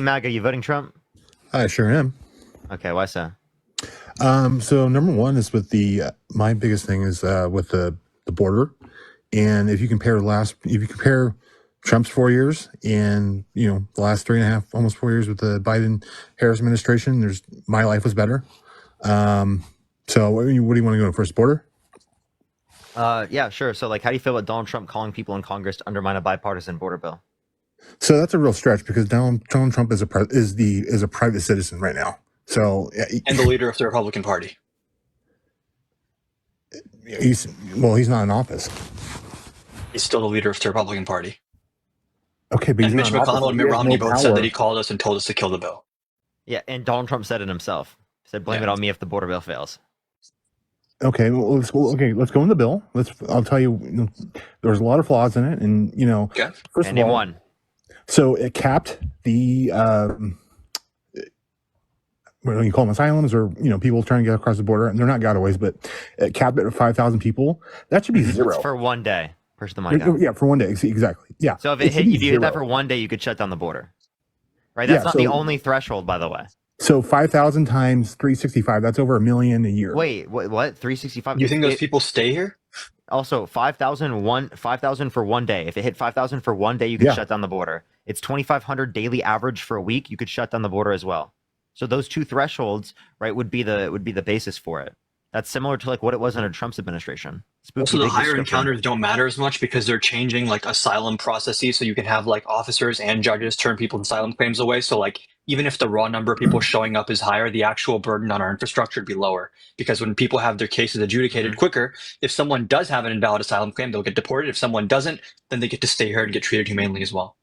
MAGA, you voting Trump? I sure am. Okay, why so? So number one is with my biggest thing is with the border, and if you compare Trump's 4 years and the last 3.5, almost 4 years with the Biden Harris administration, my life was better. So what do you want to go first? Border? Yeah, sure. So, how do you feel about Donald Trump calling people in Congress to undermine a bipartisan border bill? So that's a real stretch because Donald Trump is a private citizen right now. So and the leader of the Republican Party. He's not in office. He's still the leader of the Republican Party. Okay, but and Mitch McConnell and Mitt Romney both said that he called us and told us to kill the bill. Yeah, and Donald Trump said it himself. He said, "Blame it on me if the border bill fails." Okay, let's go in the bill. I'll tell you, there's a lot of flaws in it, and first of all, one. So it capped the what do you call them, asylums, or people trying to get across the border, and they're not gotaways, but it capped it at 5,000 people. That should be zero. It's for 1 day. Push the money down. Yeah, for 1 day, exactly. Yeah. So if you hit that for 1 day, you could shut down the border. Right? That's not the only threshold, by the way. So 5,000 times 365, that's over $1 million a year. Wait, what? 365? You think those people stay here? Also, 5,000 for 1 day. If it hit 5,000 for 1 day, you could shut down the border. It's 2,500 daily average for a week. You could shut down the border as well. So those two thresholds, right, would be the basis for it. That's similar to what it was under Trump's administration. Also, the higher encounters don't matter as much because they're changing asylum processes, so you can have officers and judges turn people's asylum claims away. So even if the raw number of people showing up is higher, the actual burden on our infrastructure would be lower, because when people have their cases adjudicated quicker, if someone does have an invalid asylum claim, they'll get deported. If someone doesn't, then they get to stay here and get treated humanely as well.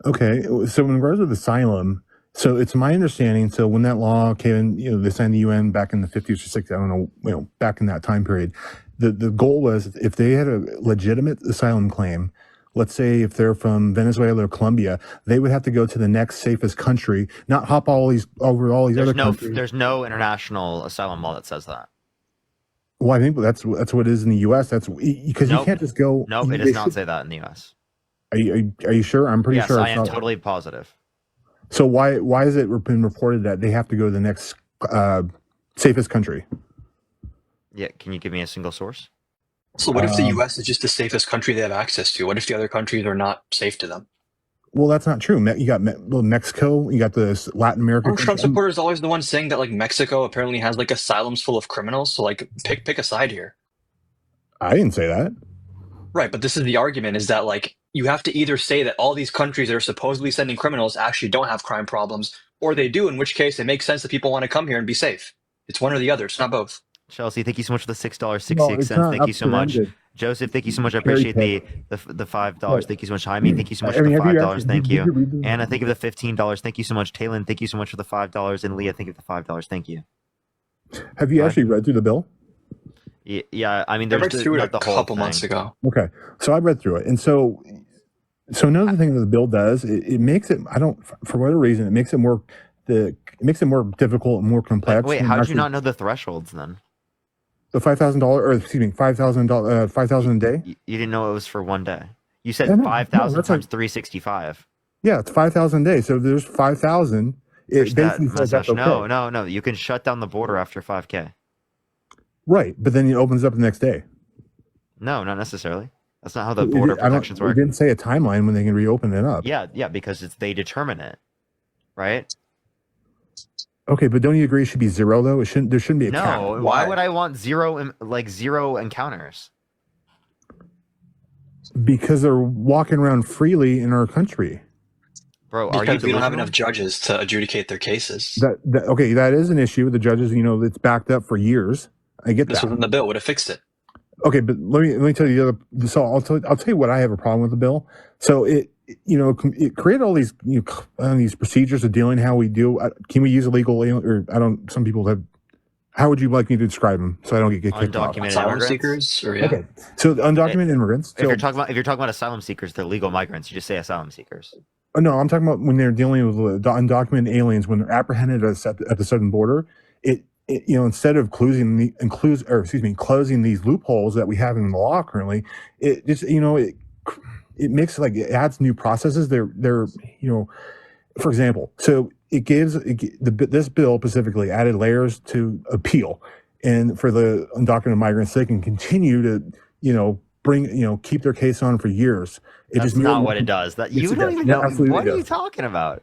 Okay, so in regards to asylum, so it's my understanding. So when that law came in, they signed the UN back in the 50s or 60s. I don't know, back in that time period, the goal was if they had a legitimate asylum claim, let's say if they're from Venezuela or Colombia, they would have to go to the next safest country, not hop over all these other countries. There's no international asylum law that says that. Well, I think that's what it is in the U.S. That's because you can't just go. Nope, it does not say that in the U.S. Are you sure? I'm pretty sure. Yes, I am totally positive. So why has it been reported that they have to go to the next safest country? Yeah, can you give me a single source? So what if the U.S. is just the safest country they have access to? What if the other countries are not safe to them? Well, that's not true. You got Mexico, you got the Latin America. Trump supporters always the ones saying that Mexico apparently has asylums full of criminals. So pick a side here. I didn't say that. Right, but this is the argument: is that you have to either say that all these countries that are supposedly sending criminals actually don't have crime problems, or they do, in which case it makes sense that people want to come here and be safe. It's one or the other. It's not both. Chelsea, thank you so much for the $6.68. Thank you so much. Joseph, thank you so much. I appreciate the $5. Thank you so much. Jaime, thank you so much for the $5. Thank you. Anna, thank you for the $15. Thank you so much. Talon, thank you so much for the $5. And Leah, thank you for the $5. Thank you. Have you actually read through the bill? Yeah, I mean, I read through it a couple months ago. Okay, so I read through it, and so another thing that the bill does, it makes it. For whatever reason, it makes it more difficult and more complex. Wait, how did you not know the thresholds then? The $5,000, or excuse me, $5,000 a day. You didn't know it was for 1 day. You said 5,000 times 365. Yeah, it's 5,000 a day. So there's 5,000. No. You can shut down the border after 5K. Right, but then it opens up the next day. No, not necessarily. That's not how the border protections work. It didn't say a timeline when they can reopen it up. Yeah, because they determine it, right? Okay, but don't you agree it should be zero though? There shouldn't be a cap. No, why would I want zero encounters? Because they're walking around freely in our country. Bro, because we don't have enough judges to adjudicate their cases. That is an issue with the judges. It's backed up for years. I get that. This was in the bill. Would have fixed it. Okay, but let me tell you the other. So I'll tell you what I have a problem with the bill. So it created all these these procedures of dealing how we do. Can we use illegal or I don't? Some people have. How would you like me to describe them so I don't get kicked off? Undocumented asylum seekers, or Okay, so undocumented immigrants. If you're talking about asylum seekers, they're legal migrants. You just say asylum seekers. Oh, no, I'm talking about when they're dealing with undocumented aliens when they're apprehended at the southern border. Instead of closing these loopholes that we have in the law currently, it just it makes it adds new processes. for example, so this bill specifically added layers to appeal, and for the undocumented migrants, they can continue to, keep their case on for years. That's not what it does. That you don't even know. What are you talking about?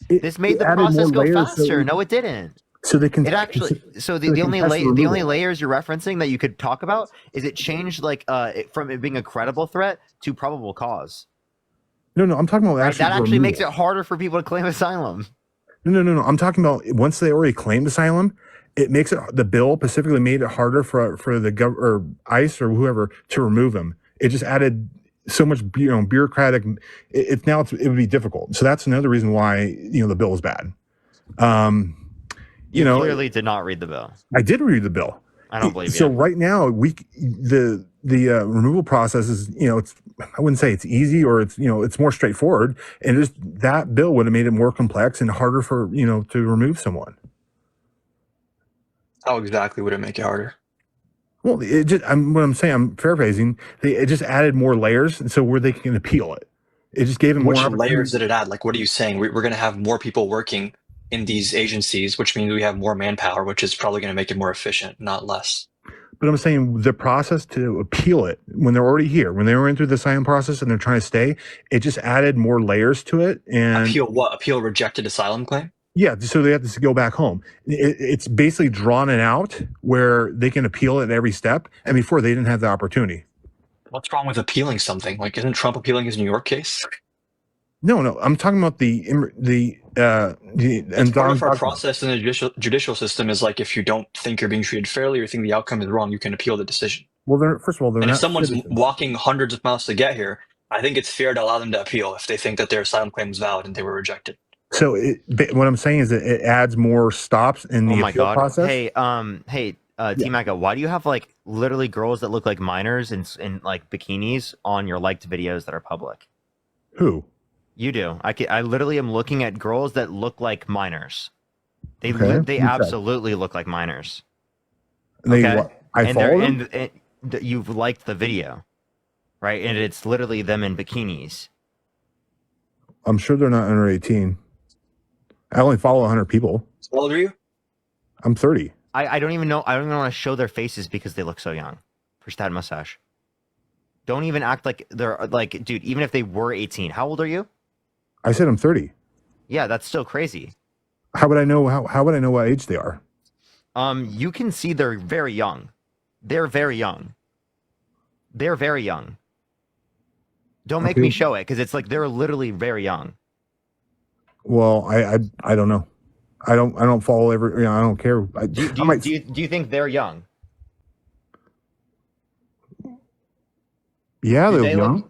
This made the process go faster. No, it didn't. So they can. It actually. So the only layers you're referencing that you could talk about is it changed from it being a credible threat to probable cause. No, I'm talking about that actually makes it harder for people to claim asylum. No. I'm talking about once they already claimed asylum, it makes it, the bill specifically made it harder for the or ICE or whoever to remove them. It just added so much bureaucratic. It would be difficult. So that's another reason why the bill is bad. You clearly did not read the bill. I did read the bill. I don't believe you. So right now the removal process is I wouldn't say it's easy or it's more straightforward, and just that bill would have made it more complex and harder for to remove someone. How exactly would it make it harder? Well, what I'm saying, I'm paraphrasing. It just added more layers, so where they can appeal it. It just gave them more. Which layers did it add? Like, what are you saying? We're going to have more people working in these agencies, which means we have more manpower, which is probably going to make it more efficient, not less. But I'm saying the process to appeal it when they're already here, when they were in through the asylum process and they're trying to stay, it just added more layers to it. And appeal what? Appeal rejected asylum claim? Yeah, so they have to go back home. It's basically drawn it out where they can appeal it at every step, and before they didn't have the opportunity. What's wrong with appealing something? Like, isn't Trump appealing his New York case? No, I'm talking about and part of our process in the judicial system is like, if you don't think you're being treated fairly or think the outcome is wrong, you can appeal the decision. Well, first of all, and if someone's walking hundreds of miles to get here, I think it's fair to allow them to appeal if they think that their asylum claim is valid and they were rejected. So what I'm saying is that it adds more stops in the appeal process. Hey, T-Maca, why do you have like literally girls that look like minors in like bikinis on your liked videos that are public? Who? You do. I literally am looking at girls that look like minors. They absolutely look like minors. And you've liked the video, right? And it's literally them in bikinis. I'm sure they're not under 18. I only follow 100 people. How old are you? I'm 30. I don't even know. I don't even want to show their faces because they look so young. Push that mustache. Don't even act like they're like, dude, even if they were 18, how old are you? I said I'm 30. Yeah, that's still crazy. How would I know? How would I know what age they are? You can see they're very young. They're very young. They're very young. Don't make me show it because it's like they're literally very young. Well, I don't know. I don't follow every. I don't care. Do you think they're young? Yeah, they're young.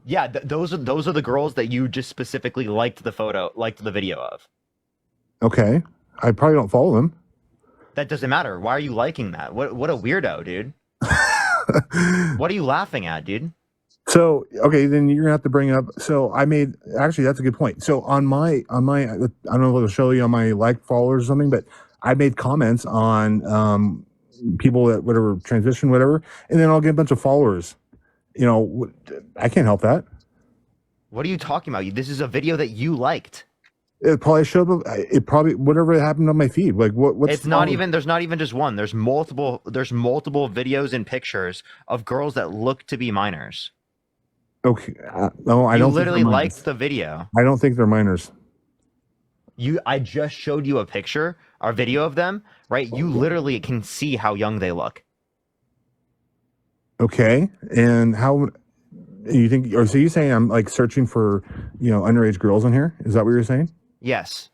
Yeah, those are the girls that you just specifically liked the video of. Okay, I probably don't follow them. That doesn't matter. Why are you liking that? What a weirdo, dude. What are you laughing at, dude? So, okay, then you're gonna have to bring up. So actually, that's a good point. So on my, I don't know if it'll show you on my followers or something, but I made comments on people that whatever transition, whatever, and then I'll get a bunch of followers. I can't help that. What are you talking about? This is a video that you liked. It probably showed up. It probably whatever happened on my feed. Like what's it's not even. There's not even just one. There's multiple. There's multiple videos and pictures of girls that look to be minors. Okay. No, I don't. You literally liked the video. I don't think they're minors. I just showed you a picture or video of them, right? You literally can see how young they look. Okay, and how you think? Or so you're saying I'm like searching for underage girls on here? Is that what you're saying? Yes.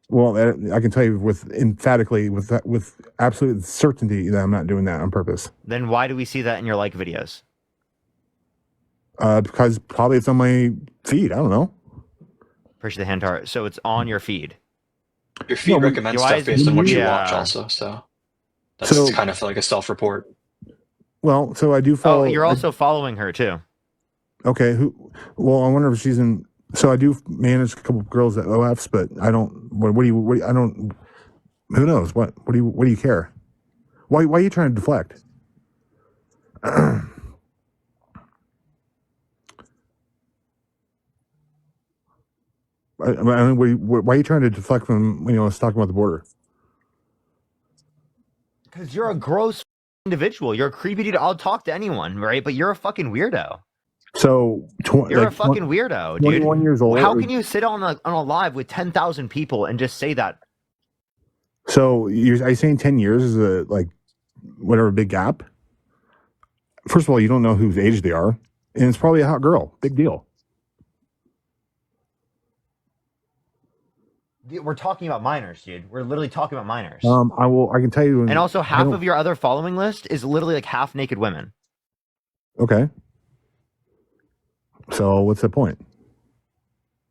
Well, I can tell you with absolute certainty that I'm not doing that on purpose. Then why do we see that in your videos? Because probably it's on my feed. I don't know. Appreciate the hand heart. So it's on your feed. Your feed recommends stuff based on what you watch, also. So that's kind of like a self-report. Well, so I do follow. Oh, you're also following her too. Okay. Well, I wonder if she's in. So I do manage a couple of girls at OFs, but I don't. I don't. Who knows? What do you care? Why are you trying to deflect? why are you trying to deflect from us talking about the border? Because you're a gross individual. You're a creepy dude. I'll talk to anyone, right? But you're a fucking weirdo. So you're a fucking weirdo, dude. 21 years old. How can you sit on a live with 10,000 people and just say that? So are you saying 10 years is a whatever big gap? First of all, you don't know whose age they are, and it's probably a hot girl. Big deal. We're talking about minors, dude. We're literally talking about minors. I can tell you. And also, half of your other following list is literally like half naked women. Okay. So what's the point?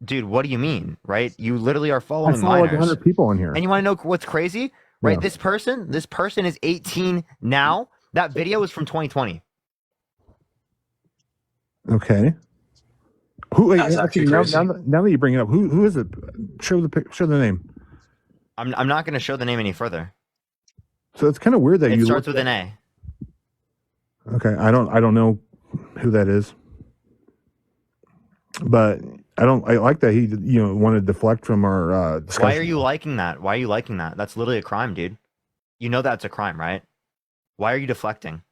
Dude, what do you mean, right? You literally are following I follow minors. like 100 people on here. And you want to know what's crazy? Right? Yeah. This person is 18 now. That video is from 2020. Okay. Who? That's actually crazy. Now that you bring it up, who is it? Show the name. I'm not going to show the name any further. So it's kind of weird that it starts with an A. Okay, I don't know who that is, but I like that he wanted to deflect from our discussion. Why are you liking that? Why are you liking that? That's literally a crime, dude. You know that's a crime, right? Why are you deflecting?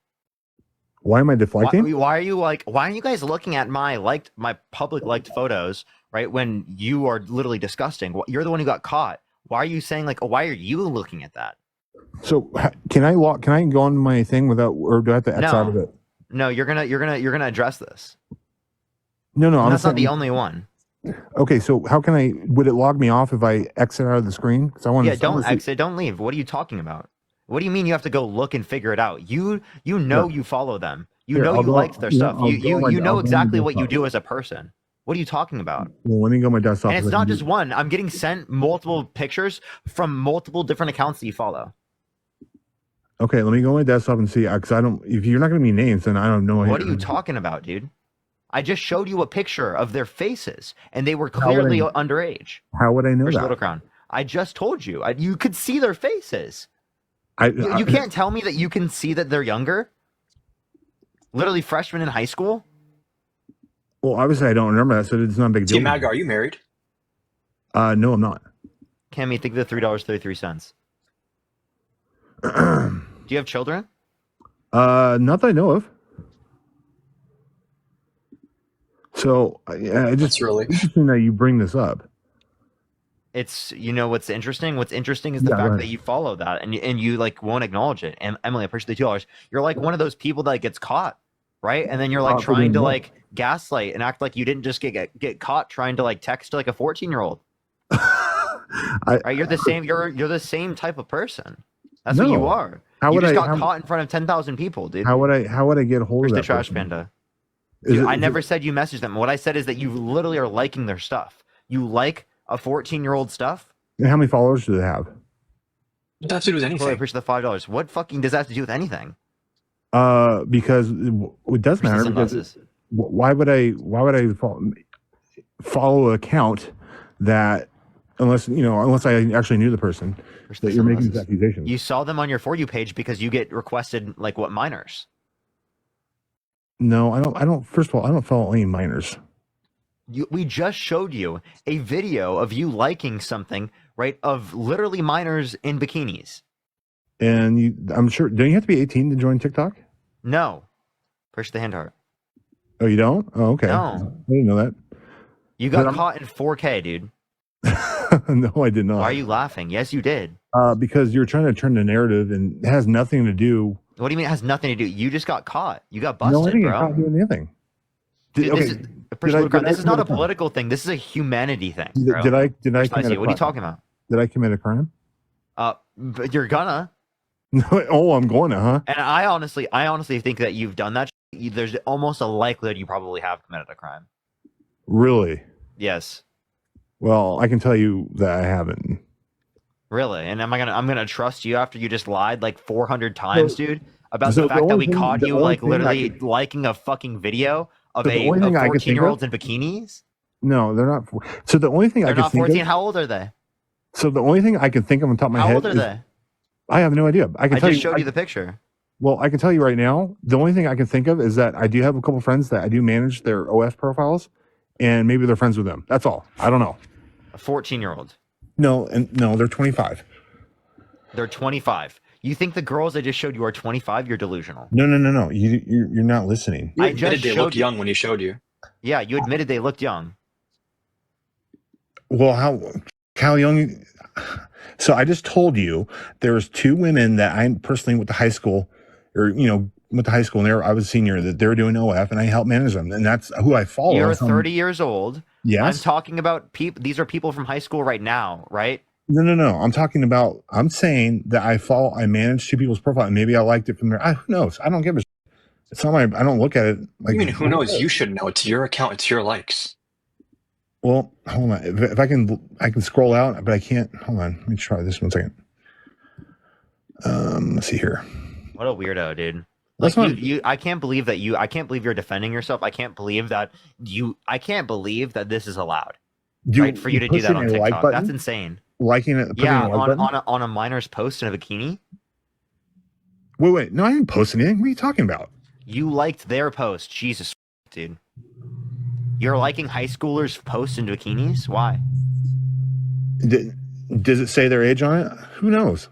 Why am I deflecting? Why aren't you guys looking at my public liked photos, right? When you are literally disgusting. You're the one who got caught. Why are you saying why are you looking at that? So can I go on my thing without, or do I have to X out of it? No, you're gonna address this. No, that's not the only one. Okay, so would it log me off if I exit out of the screen? Because I want to. Don't exit. Don't leave. What are you talking about? What do you mean you have to go look and figure it out? You follow them. You liked their stuff. You know exactly what you do as a person. What are you talking about? Well, let me go on my desktop. And it's not just one. I'm getting sent multiple pictures from multiple different accounts that you follow. Okay, let me go on my desktop and see. Because if you're not going to be names, then I don't know. What are you talking about, dude? I just showed you a picture of their faces, and they were clearly underage. How would I know that? Little Crown. I just told you. You could see their faces. You can't tell me that you can see that they're younger. Literally freshmen in high school. Well, obviously I don't remember that, so it's not a big deal. Team Mag, are you married? No, I'm not. Cammy, think of the $3.33. Do you have children? Not that I know of. So I just really interesting that you bring this up. It's what's interesting. What's interesting is the fact that you follow that and you won't acknowledge it. And Emily, I appreciate the $2. You're like one of those people that gets caught, right? And then you're trying to gaslight and act like you didn't just get caught trying to text to a 14-year-old. Right? You're the same. You're the same type of person. That's what you are. You just got caught in front of 10,000 people, dude. How would I get a hold of that? The trash panda. Dude, I never said you messaged them. What I said is that you literally are liking their stuff. You like a 14-year-old stuff. And how many followers do they have? It doesn't have to do with anything. I appreciate the $5. What fucking does that have to do with anything? Because it does matter. Because why would I follow an account that unless I actually knew the person that you're making these accusations? You saw them on your For You page because you get requested what minors? No, I don't. First of all, I don't follow any minors. We just showed you a video of you liking something, right? Of literally minors in bikinis. And I'm sure, don't you have to be 18 to join TikTok? No. Push the hand heart. Oh, you don't? Oh, okay. No. I didn't know that. You got caught in 4K, dude. No, I did not. Why are you laughing? Yes, you did. Because you're trying to turn the narrative and it has nothing to do. What do you mean it has nothing to do? You just got caught. You got busted, no, I didn't bro. Get caught doing anything. This is not a political thing. This is a humanity thing. Bro. Did I commit a crime? What are you talking about? Did I commit a crime? But you're gonna. Oh, I'm going to, huh? And I honestly think that you've done that. There's almost a likelihood you probably have committed a crime. Really? Yes. Well, I can tell you that I haven't. Really? And I'm gonna trust you after you just lied 400 times, dude, about the fact that we caught you literally liking a fucking video of 14-year-olds in bikinis? No, they're not. So the only thing they're I can not think 14. of, How old are they? So the only thing I can think of on top of my head. How old are they? I have no idea. I just showed you the picture. Well, I can tell you right now, the only thing I can think of is that I do have a couple friends that I do manage their OS profiles, and maybe they're friends with them. That's all. I don't know. A 14-year-old. No, they're 25. They're 25. You think the girls I just showed you are 25? You're delusional. No. You're not listening. You I admitted just they showed looked you. young when he showed you. Yeah, you admitted they looked young. Well, how young? So I just told you there's two women that I personally went to high school, or went to high school, and I was a senior, that they're doing OF, and I help manage them, and that's who I follow. You're 30 years old. Yes. I'm talking about people. These are people from high school right now, right? No. I'm saying that I manage two people's profile, and maybe I liked it from there. Who knows? I don't give a shit. It's not I don't look at it like. I mean, who knows? You should know. It's your account. It's your likes. Well, hold on. If I can scroll out, but I can't. Hold on. Let me try this 1 second. Let's see here. What a weirdo, dude. That's Like I can't believe that I can't believe you're defending yourself. I can't believe that this is allowed. Right? For you to do that on TikTok. That's insane. Liking it. Yeah, on a minor's post in a bikini. Wait. No, I didn't post anything. What are you talking about? You liked their post. Jesus, dude. You're liking high schoolers' posts in bikinis? Why? Does it say their age on it? Who knows?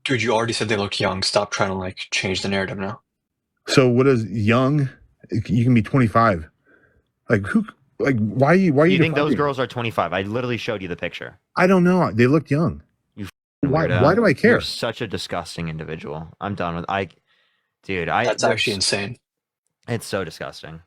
Dude, you already said they look young. Stop trying to like change the narrative now. So what is young? You can be 25. Like who? Like why are you? You think those girls are 25? I literally showed you the picture. I don't know. They looked young. Why do I care? You're such a disgusting individual. I'm done with Dude, that's actually insane. It's so disgusting.